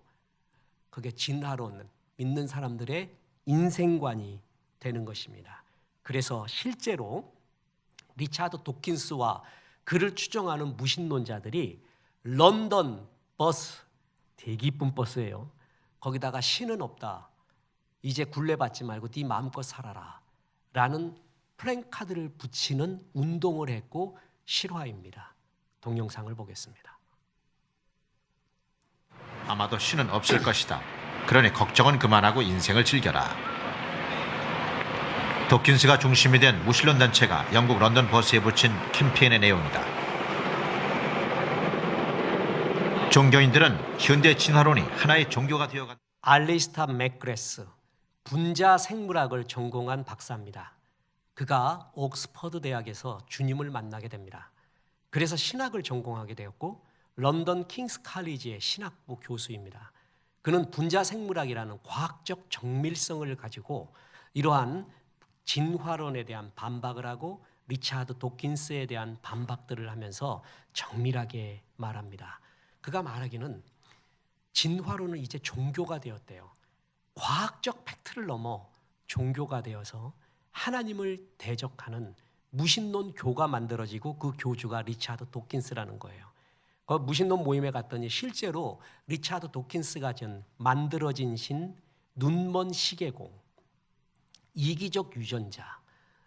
그게 진화론 믿는 사람들의 인생관이 되는 것입니다. 그래서 실제로 리차드 도킨스와 그를 추종하는 무신론자들이 런던 버스, 되게 이쁜 버스예요. 거기다가 신은 없다, 이제 굴레받지 말고 네 마음껏 살아라 라는 플랜카드를 붙이는 운동을 했고 실화입니다. 동영상을 보겠습니다. 아마도 신은 없을 것이다. 그러니 걱정은 그만하고 인생을 즐겨라. 도킨스가 중심이 된 무신론 단체가 영국 런던 버스에 붙인 캠페인의 내용이다. 종교인들은 현대 진화론이 하나의 종교가 되어간. 알리스타 맥그레스, 분자 생물학을 전공한 박사입니다. 그가 옥스퍼드 대학에서 주님을 만나게 됩니다. 그래서 신학을 전공하게 되었고 런던 킹스 칼리지의 신학부 교수입니다. 그는 분자 생물학이라는 과학적 정밀성을 가지고 이러한 진화론에 대한 반박을 하고 리차드 도킨스에 대한 반박들을 하면서 정밀하게 말합니다. 그가 말하기는 진화론은 이제 종교가 되었대요. 과학적 팩트를 넘어 종교가 되어서 하나님을 대적하는 무신론 교가 만들어지고 그 교주가 리차드 도킨스라는 거예요. 그 무신론 모임에 갔더니 실제로 리차드 도킨스가 만들어진 신, 눈먼 시계공, 이기적 유전자,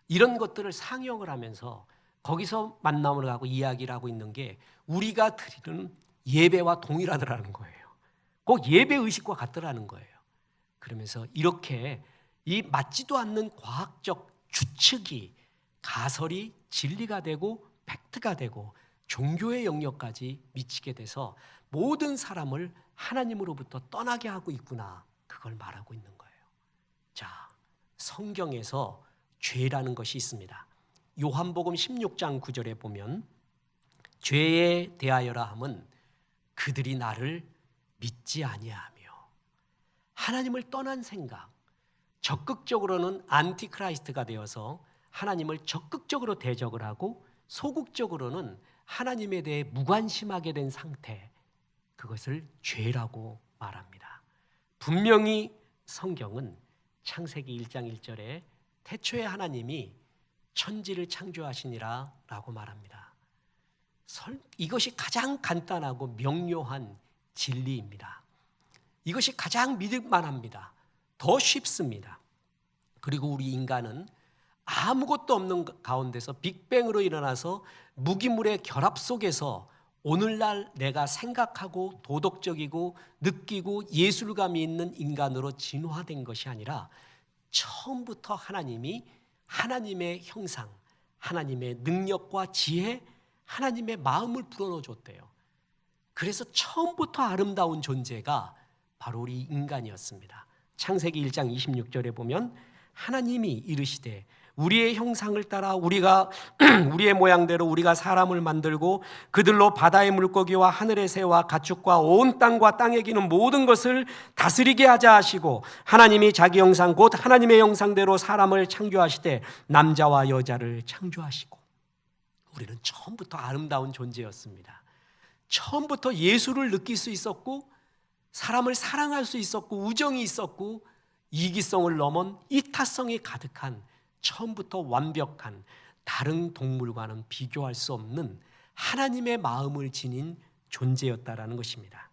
이런 것들을 상영을 하면서 거기서 만남을 하고 이야기를 하고 있는 게 우리가 드리는 예배와 동일하더라는 거예요. 꼭 예배 의식과 같더라는 거예요. 그러면서 이렇게 이 맞지도 않는 과학적 추측이 가설이 진리가 되고 팩트가 되고 종교의 영역까지 미치게 돼서 모든 사람을 하나님으로부터 떠나게 하고 있구나, 그걸 말하고 있는 거예요. 자, 성경에서 죄라는 것이 있습니다. 요한복음 16장 9절에 보면 죄에 대하여라 함은 그들이 나를 믿지 아니하며, 하나님을 떠난 생각, 적극적으로는 안티크라이스트가 되어서 하나님을 적극적으로 대적을 하고 소극적으로는 하나님에 대해 무관심하게 된 상태, 그것을 죄라고 말합니다. 분명히 성경은 창세기 1장 1절에 태초에 하나님이 천지를 창조하시니라 라고 말합니다. 이것이 가장 간단하고 명료한 진리입니다. 이것이 가장 믿을 만합니다. 더 쉽습니다. 그리고 우리 인간은 아무것도 없는 가운데서 빅뱅으로 일어나서 무기물의 결합 속에서 오늘날 내가 생각하고 도덕적이고 느끼고 예술감이 있는 인간으로 진화된 것이 아니라 처음부터 하나님이 하나님의 형상, 하나님의 능력과 지혜, 하나님의 마음을 불어넣어 줬대요. 그래서 처음부터 아름다운 존재가 바로 우리 인간이었습니다. 창세기 1장 26절에 보면 하나님이 이르시되 우리의 형상을 따라 우리의 모양대로 우리가 사람을 만들고 그들로 바다의 물고기와 하늘의 새와 가축과 온 땅과 땅에 기는 모든 것을 다스리게 하자 하시고 하나님이 자기 형상 곧 하나님의 형상대로 사람을 창조하시되 남자와 여자를 창조하시고. 우리는 처음부터 아름다운 존재였습니다. 처음부터 예술을 느낄 수 있었고 사람을 사랑할 수 있었고 우정이 있었고 이기성을 넘은 이타성이 가득한 처음부터 완벽한 다른 동물과는 비교할 수 없는 하나님의 마음을 지닌 존재였다라는 것입니다.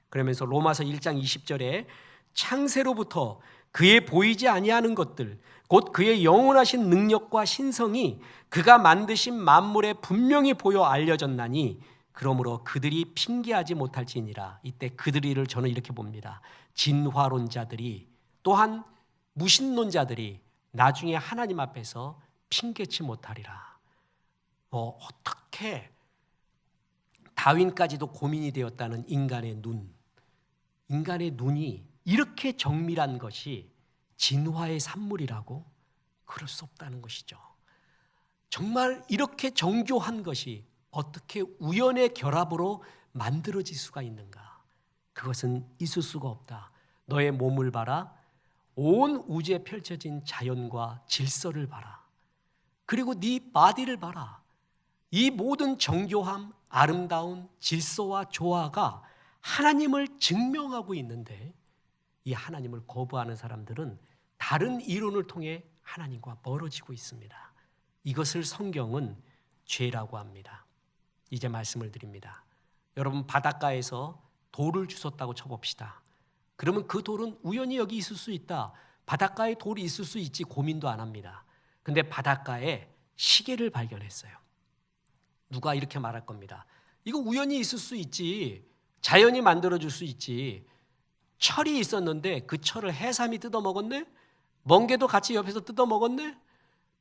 그러면서 로마서 1장 20절에 창세로부터 그의 보이지 아니하는 것들 곧 그의 영원하신 능력과 신성이 그가 만드신 만물에 분명히 보여 알려졌나니 그러므로 그들이 핑계하지 못할지니라. 이때 그들이를 저는 이렇게 봅니다. 진화론자들이 또한 무신론자들이 나중에 하나님 앞에서 핑계치 못하리라. 어떻게 다윈까지도 고민이 되었다는 인간의 눈이 이렇게 정밀한 것이 진화의 산물이라고? 그럴 수 없다는 것이죠. 정말 이렇게 정교한 것이 어떻게 우연의 결합으로 만들어질 수가 있는가? 그것은 있을 수가 없다. 너의 몸을 봐라. 온 우주에 펼쳐진 자연과 질서를 봐라. 그리고 네 바디를 봐라. 이 모든 정교함, 아름다운 질서와 조화가 하나님을 증명하고 있는데 이 하나님을 거부하는 사람들은 다른 이론을 통해 하나님과 멀어지고 있습니다. 이것을 성경은 죄라고 합니다. 이제 말씀을 드립니다. 여러분 바닷가에서 돌을 주웠다고 쳐봅시다. 그러면 그 돌은 우연히 여기 있을 수 있다. 바닷가에 돌이 있을 수 있지 고민도 안 합니다. 근데 바닷가에 시계를 발견했어요. 누가 이렇게 말할 겁니다. 이거 우연히 있을 수 있지. 자연이 만들어줄 수 있지. 철이 있었는데 그 철을 해삼이 뜯어먹었네? 멍게도 같이 옆에서 뜯어먹었네?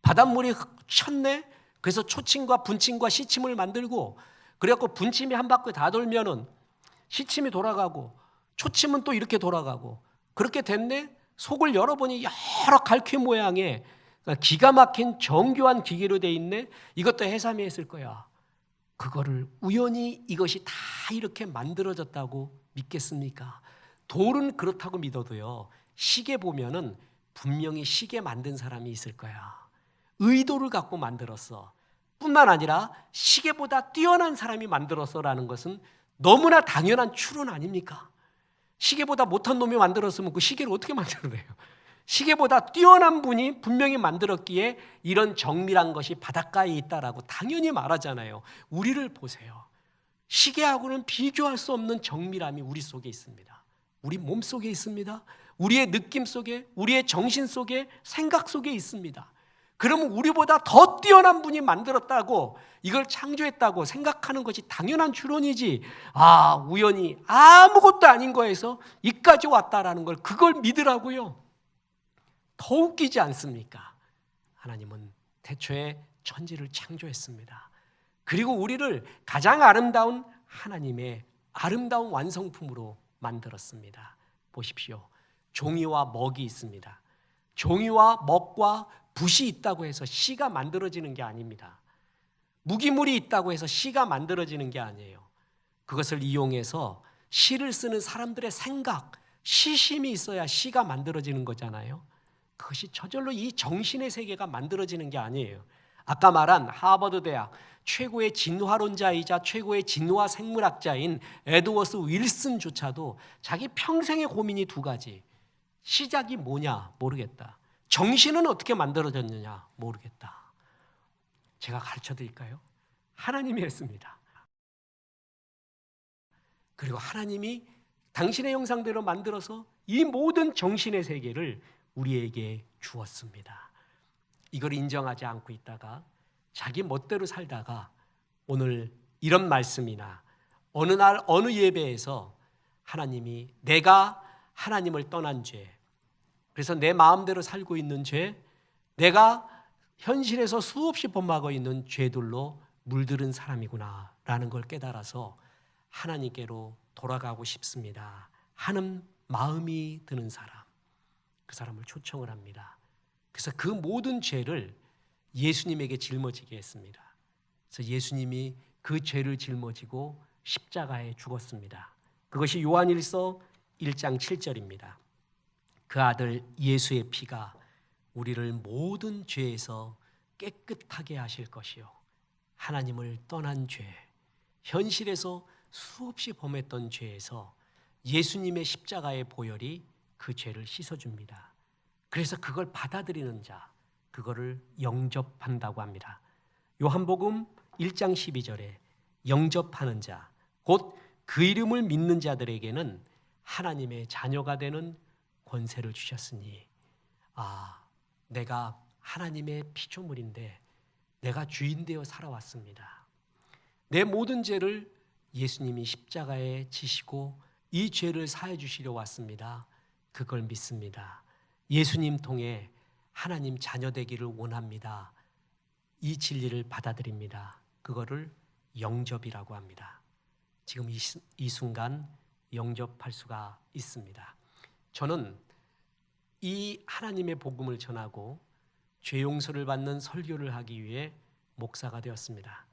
바닷물이 쳤네? 그래서 초침과 분침과 시침을 만들고 그래갖고 분침이 한 바퀴 다 돌면은 시침이 돌아가고 초침은 또 이렇게 돌아가고 그렇게 됐네? 속을 열어보니 여러 갈퀴 모양의 기가 막힌 정교한 기계로 돼 있네? 이것도 해삼이 했을 거야. 그거를 우연히 이것이 다 이렇게 만들어졌다고 믿겠습니까? 돌은 그렇다고 믿어도요. 시계 보면은 분명히 시계 만든 사람이 있을 거야. 의도를 갖고 만들었어. 뿐만 아니라 시계보다 뛰어난 사람이 만들었어라는 것은 너무나 당연한 추론 아닙니까? 시계보다 못한 놈이 만들었으면 그 시계를 어떻게 만들어내요? 시계보다 뛰어난 분이 분명히 만들었기에 이런 정밀한 것이 바닷가에 있다라고 당연히 말하잖아요. 우리를 보세요. 시계하고는 비교할 수 없는 정밀함이 우리 속에 있습니다. 우리 몸 속에 있습니다. 우리의 느낌 속에, 우리의 정신 속에, 생각 속에 있습니다. 그러면 우리보다 더 뛰어난 분이 만들었다고 이걸 창조했다고 생각하는 것이 당연한 추론이지. 우연히 아무것도 아닌 거에서 이까지 왔다라는 걸 그걸 믿으라고요. 더 웃기지 않습니까? 하나님은 태초에 천지를 창조했습니다. 그리고 우리를 가장 아름다운 하나님의 아름다운 완성품으로 만들었습니다. 보십시오. 종이와 먹이 있습니다. 종이와 먹과 붓이 있다고 해서 시가 만들어지는 게 아닙니다. 무기물이 있다고 해서 시가 만들어지는 게 아니에요. 그것을 이용해서 시를 쓰는 사람들의 생각, 시심이 있어야 시가 만들어지는 거잖아요. 그것이 저절로 이 정신의 세계가 만들어지는 게 아니에요. 아까 말한 하버드 대학 최고의 진화론자이자 최고의 진화 생물학자인 에드워스 윌슨조차도 자기 평생의 고민이 두 가지. 시작이 뭐냐 모르겠다. 정신은 어떻게 만들어졌느냐 모르겠다. 제가 가르쳐 드릴까요? 하나님이 했습니다. 그리고 하나님이 당신의 형상대로 만들어서 이 모든 정신의 세계를 우리에게 주었습니다. 이걸 인정하지 않고 있다가 자기 멋대로 살다가 오늘 이런 말씀이나 어느 날 어느 예배에서 하나님이 내가 하나님을 떠난 죄, 그래서 내 마음대로 살고 있는 죄, 내가 현실에서 수없이 범하고 있는 죄들로 물들은 사람이구나 라는 걸 깨달아서 하나님께로 돌아가고 싶습니다 하는 마음이 드는 사람, 그 사람을 초청을 합니다. 그래서 그 모든 죄를 예수님에게 짊어지게 했습니다. 그래서 예수님이 그 죄를 짊어지고 십자가에 죽었습니다. 그것이 요한일서 1장 7절입니다. 그 아들 예수의 피가 우리를 모든 죄에서 깨끗하게 하실 것이요 하나님을 떠난 죄, 현실에서 수없이 범했던 죄에서 예수님의 십자가의 보혈이 그 죄를 씻어줍니다. 그래서 그걸 받아들이는 자, 그거를 영접한다고 합니다. 요한복음 1장 12절에 영접하는 자, 곧 그 이름을 믿는 자들에게는 하나님의 자녀가 되는 권세를 주셨으니, 내가 하나님의 피조물인데 내가 주인 되어 살아왔습니다. 내 모든 죄를 예수님이 십자가에 지시고 이 죄를 사해 주시려 왔습니다. 그걸 믿습니다. 예수님 통해 하나님 자녀 되기를 원합니다. 이 진리를 받아들입니다. 그거를 영접이라고 합니다. 지금 이 순간 영접할 수가 있습니다. 저는 이 하나님의 복음을 전하고 죄 용서를 받는 설교를 하기 위해 목사가 되었습니다.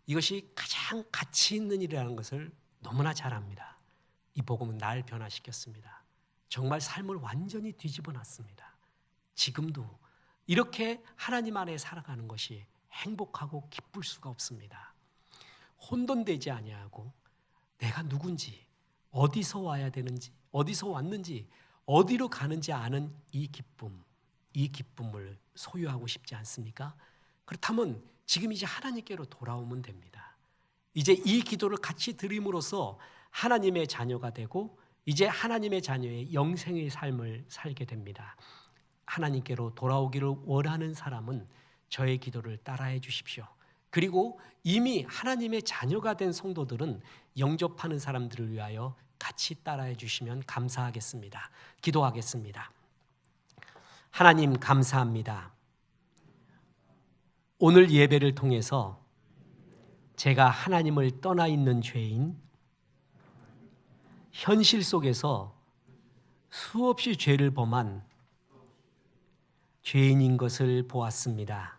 이것이 가장 가치 있는 일이라는 것을 너무나 잘 압니다. 이 복음은 날 변화시켰습니다. 정말 삶을 완전히 뒤집어 놨습니다. 지금도 이렇게 하나님 안에 살아가는 것이 행복하고 기쁠 수가 없습니다. 혼돈되지 아니하고 내가 누군지, 어디서 와야 되는지, 어디서 왔는지, 어디로 가는지 아는 이 기쁨을 소유하고 싶지 않습니까? 그렇다면 지금 이제 하나님께로 돌아오면 됩니다. 이제 이 기도를 같이 드림으로써 하나님의 자녀가 되고 이제 하나님의 자녀의 영생의 삶을 살게 됩니다. 하나님께로 돌아오기를 원하는 사람은 저의 기도를 따라해 주십시오. 그리고 이미 하나님의 자녀가 된 성도들은 영접하는 사람들을 위하여 같이 따라해 주시면 감사하겠습니다. 기도하겠습니다. 하나님 감사합니다. 오늘 예배를 통해서 제가 하나님을 떠나 있는 죄인, 현실 속에서 수없이 죄를 범한 죄인인 것을 보았습니다.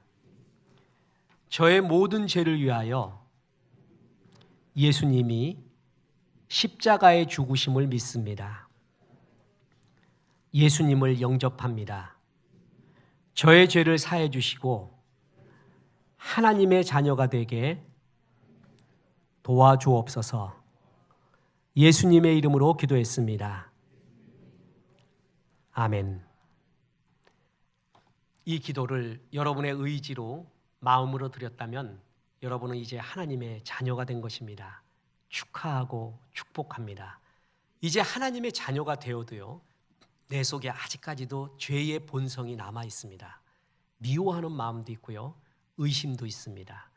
저의 모든 죄를 위하여 예수님이 십자가의 죽으심을 믿습니다. 예수님을 영접합니다. 저의 죄를 사해 주시고 하나님의 자녀가 되게 도와주옵소서. 예수님의 이름으로 기도했습니다. 아멘. 이 기도를 여러분의 의지로 마음으로 드렸다면 여러분은 이제 하나님의 자녀가 된 것입니다. 축하하고 축복합니다. 이제 하나님의 자녀가 되어도요, 내 속에 아직까지도 죄의 본성이 남아 있습니다. 미워하는 마음도 있고요, 의심도 있습니다.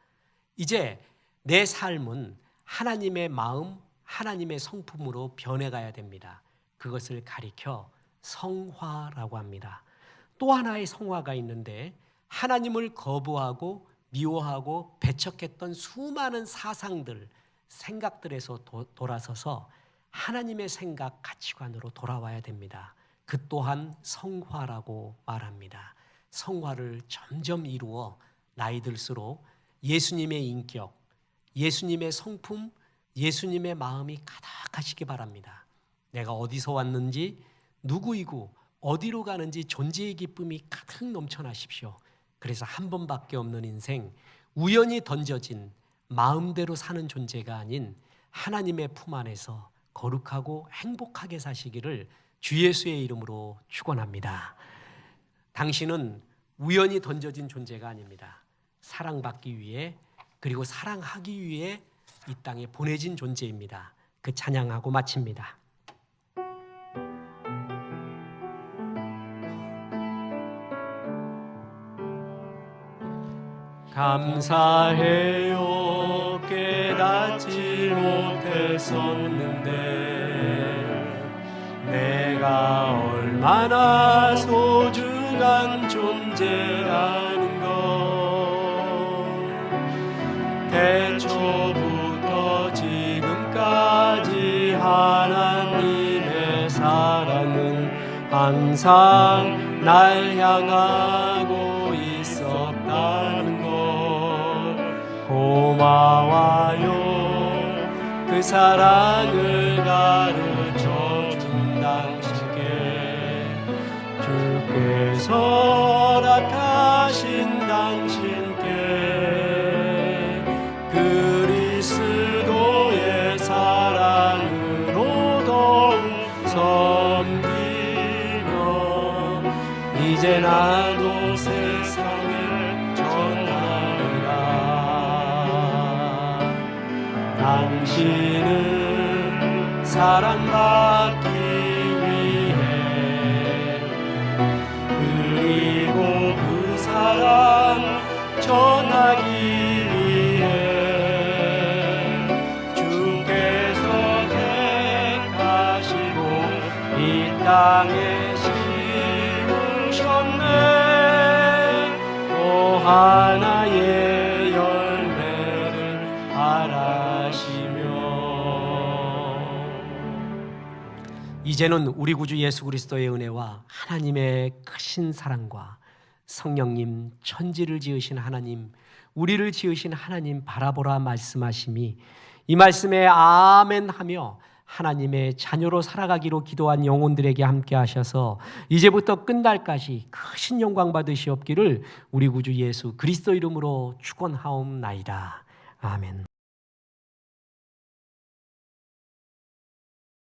이제 내 삶은 하나님의 마음, 하나님의 성품으로 변해가야 됩니다. 그것을 가리켜 성화라고 합니다. 또 하나의 성화가 있는데 하나님을 거부하고 미워하고 배척했던 수많은 사상들, 생각들에서 돌아서서 하나님의 생각, 가치관으로 돌아와야 됩니다. 그 또한 성화라고 말합니다. 성화를 점점 이루어 나이 들수록 예수님의 인격, 예수님의 성품, 예수님의 마음이 가득하시기 바랍니다. 내가 어디서 왔는지, 누구이고 어디로 가는지 존재의 기쁨이 가득 넘쳐나십시오. 그래서 한 번밖에 없는 인생, 우연히 던져진 마음대로 사는 존재가 아닌 하나님의 품 안에서 거룩하고 행복하게 사시기를 주 예수의 이름으로 축원합니다. 당신은 우연히 던져진 존재가 아닙니다. 사랑받기 위해 그리고 사랑하기 위해 이 땅에 보내진 존재입니다. 그 찬양하고 마칩니다. 감사해요. 깨닫지 못했었는데 내가 얼마나 소중한 존재라는 것, 태초부터 지금까지 하나님의 사랑은 항상 날 향하고 있었다는 것, 고마워요. 그 사랑을 가르쳐 준 당신께, 주께서 나타신 당신께 그리스도의 사랑으로 더욱 섬기며 이제 나도 세상에 전하리라. 당신은 사랑받기 위해 그리고 그 사랑 전하기 위해 주께서 택하시고 이 땅에 심으셨네. 또 하나의 열매를 바라시며 이제는 우리 구주 예수 그리스도의 은혜와 하나님의 크신 사랑과 성령님, 천지를 지으신 하나님, 우리를 지으신 하나님 바라보라 말씀하심이 이 말씀에 아멘 하며 하나님의 자녀로 살아가기로 기도한 영혼들에게 함께 하셔서 이제부터 끝날까지 크신 영광 받으시옵기를 우리 구주 예수 그리스도 이름으로 축원하옵나이다. 아멘.